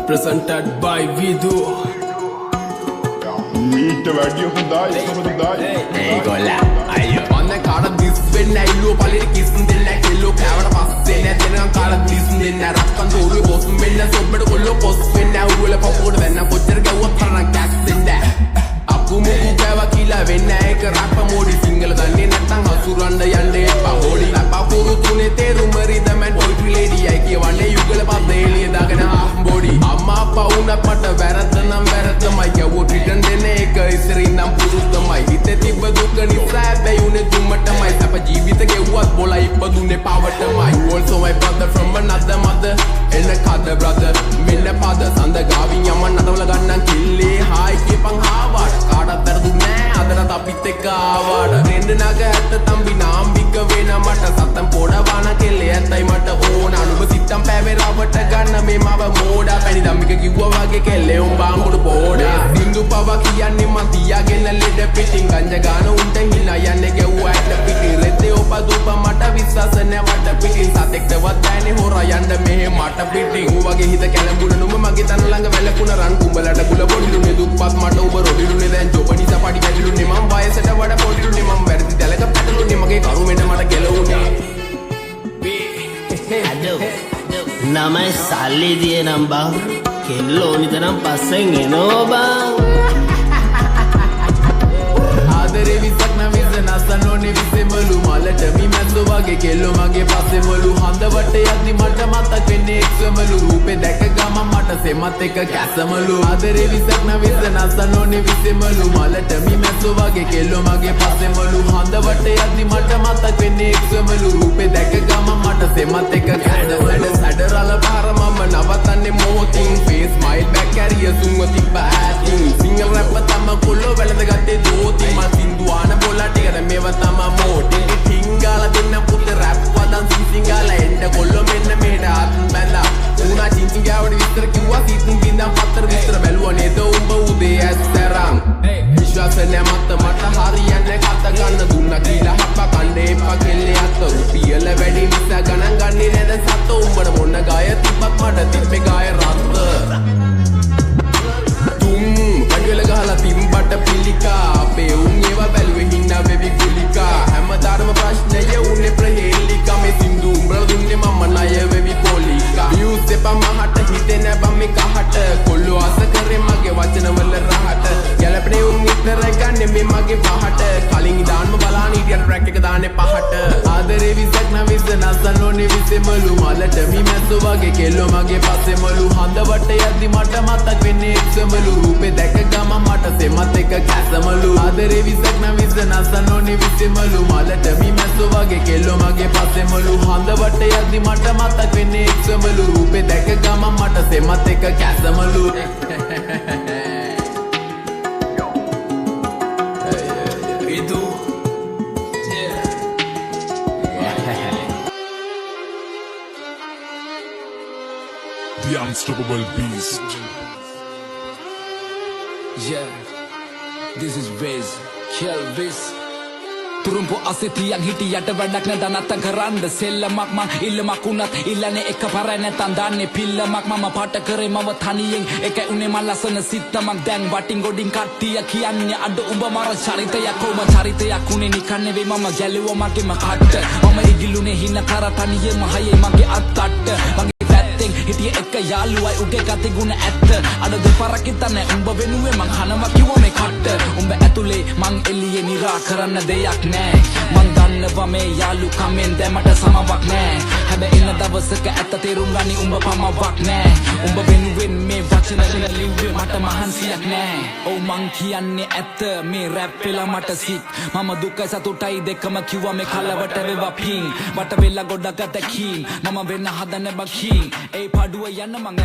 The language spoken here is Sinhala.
presented by Vidu. මීට වැඩිය හොඳයි සමහරවිට ඒගොල්ලා අයියෝ ඔන්න කාට දිස් වෙන්නේ ඇයිලෝ පළේට කිස්සුම් දෙන්න කෙල්ලෝ කෑවට පස්සේ නෑ දෙනකන් කාට දිස් දෙන්න රක්කන් තෝරුවේ බොස් වෙන්න සොබ්බට කොල්ලෝ පොස් වෙන්න ඌවල පපුවට වෙන්න කොච්චර ගැව්වත් තරණ කැක්ස් දෙන්න අකු මුකු කෑවා කියලා වෙන්න ඒක රක්ක මොඩි සිංගල දන්නේ නැත්නම් හසුරන්න යන්න එපා හොඩි ලපකුරු තුනේ තේරුම රිදමන් පොයිට්‍රි ලේඩියයි කියවන්නේ යුගල පද්ද එළිය දාගෙන හාෆ් බොඩි අම්මා අප්පා වුණත් මට වැරද්ද නම් වැරද්දමයි ගැව්වොත් රිටර්න් දෙන්නේ ඒක ඉස්සරින් නම් පුරුද්දමයි හිතේ තිබ්බ දුක නිසා හැබැයි උනේ දුමටමයි අප ජීවිත ගෙව්වත් බොලා ඉපදුනේ පවටමයි you also my brother from another mother එන්න කද brother මෙන්න පද සඳ ගාවින් යමන් නටවල ගන්නම් කිල්ලේ හායි කියපන් හාවට කාටවත් වැරදුන්නේ නෑ අදට අපිත් එක්ක ආවාට රෙන්න නග ඇත්ත තම්බි නාම්බික වෙන මට සත්තම් පොඩවන කෙල්ලේ ඇත්තයි මට ඕන අනුඹ සිත්තම් පෑවේ රවට ගන්න මේ මව මෝඩා පැණි දම්මික කිව්වා වගේ කෙල්ලේ උඹ අඟුඩ පොඩා බින්දු පව කියන්නේ මං තියාගෙන ලෙඩ පිටින් ගංජ ගාන උන්ට හිනා යන්නේ ගැව්වා ඇට පිටින් රෙද්දේ ඔබ දුප මට විශ්වාස නැවට පිටින් සතෙක්ටවත් බෑනේ හොරා යන්න මෙහෙ මට පිටින් ඌ වගේ හිත කැළඹුණ නුඹ මගේ තන ළඟ වැළකුණ රන් කුඹලට ගුල බොඩිලුනේ දුප්පත් මට ඔබ රොඩිලුනේ දැන් ජොබ නිසා පඩි කැඩිලුනේ මං වයසට වඩා පොඩිලුනේ මං වැරදි දැලක පැටලුනේ මගේ කරුමෙට මට ගැලවුනේ නමයි සල්ලි දිය නම් බං කෙල්ලෝ නිතරම් පස්සෙන් එනෝ බං ආදරේ විසක් නම් විස නසනෝනේ විසෙමලු මලට මිමැස්සෝ වගේ කෙල්ලෝ මගේ පස්සෙමලු හඳවට යද්දි මට මතක් වෙන්නේ එක්සමලු රූපේ දැක ගමන් මට සෙමත් එක කැසමලු ආදරේ විසක් නම් විස නසනෝනේ විසෙමලු මලට මිමැස්සෝ වගේ කෙල්ලෝ මගේ පස්සෙමලු හඳවට යද්දි මට මතක් වෙන්නේ එක්සමලු රූපේ දැක ගමන් මට සෙමත් එක කැසමලු සැඩරල පාර මම නවතන්නේ මොහොතින් face smile back carrier සුන්ව තිබ්බ ඇතින් සිංගල් රැප්ප තම කොල්ලෝ වැළඳ ගත්තේ දෝති මල් සින්දුවාන බොලා ටිකට මේව තම මෝටි ටිංගාල දෙන්න පුත රැප් වදන් සිංගාල එන්න කොල්ලෝ මෙන්න මෙහෙට ආත්ම බැලලා උනා චින්චින් ගාවට විස්තර කිව්වා සීතුන් බින්දම් පතර විස්තර බැලුවා නේද උඹ උදේ ඇස්තරම් විශ්වාස නැමත මට හරියන්නේ කත ගන්න දුන්නා කියලා හප්ප කණ්ඩේ පකෙල්ලේ අත රුපියල වැඩි නිසා ගණන් ගන්නේ නැද සත උඹට මොන ගාය තිබ්බත් මට තිබ්බේ ගාය රත්ත වඩවල ගහලා තිම්බට පිළිකා අපේ උන් ඒවා බැලුවේ හින්නා බේබි කුලිකා හැමදාම ප්‍රශ්නය උන්නේ ප්‍රහේලිකා මේ සින්දු උඹලා දුන්නේ මම ණය බේබි පොලිකා views එපා මහට හිතේ නැබ මේ කහට කොල්ලෝ ආස කරේ මගේ වචන වල රහට ගැලපෙන්නේ උන් විතර ගන්නේ මේ මගේ පහට කලින් දාන්න බලාන ඉඩියන් ට්‍රැක් එක දාන්නේ පහට ආදරේ විසක් නම් විස නසනෝනේ විසෙමලු මලට මිමැස්සෝ වගේ කෙල්ලෝ මගේ පස්සෙමලු හඳවට යද්දි මට මතක් වෙන්නේ එක්සමලු රූපේ දැක ගමන් මට සෙමත් එක කැසමලු ආදරේ විසක් නම් විස නසනෝනේ විසෙමලු මලට මිමැස්සෝ වගේ කෙල්ලෝ මගේ පස්සෙමලු හඳවට යද්දි මට මතක් වෙන්නේ එක්සමලු රූපේ දැක ගමන් මට සෙමත් එක කැසමලු The unstoppable beast. Yeah, this is Wiz, Kill Wiz. තුරුම්පු අසිතියක් හිටියට වැඩක් නැත නැත්තම් කරන්න සෙල්ලමක් මං ඉල්ලමක් උනත් ඉල්ලන්නේ එක පරයි නැත්තම් දාන්නේ පිල්ලමක් මම පාට කරේ මව තනියෙන් එකයි උනේ මං ලස්සන සිත්තමක් දැන් වටින් ගොඩින් කට්ටිය කියන්නේ අඩ උඹ මර චරිතයක් කොම චරිතයක් උනේ නිකන් නෙවෙයි මම ගැලුවා මගේම කට්ට මම ඉගිලුනේ හින කර තනියෙම හයේ මගේ අත්තට්ට හිටිය එක යාළුවයි උගේ ගති ගුණ ඇත්ත අද දෙපාරක් හිතන්නේ උඹ වෙනුවේ මං හනවා කිව්වා මේ කට්ට උඹ ඇතුලේ මං එළියේ නිරා කරන්න දෙයක් නෑ මං දන්නවා මේ යාළු කමෙන් දැමට සමවක් නෑ හැබැයි එන දවසක ඇත්ත තේරුම් ගනි උඹ පමවක් නෑ උඹ වෙනුවෙන් මේ වචන ලිව්වේ මට මහන්සියක් නෑ ඔව් මං කියන්නේ ඇත්ත මේ රැප් වෙලා මට සිත් මම දුකයි සතුටයි දෙකම කිව්වා මේ කලවට වේවා පිං වට වෙලා ගොඩක් අතකින් මම වෙන්න හදන බකින් ඒ පාඩුව යන්න මං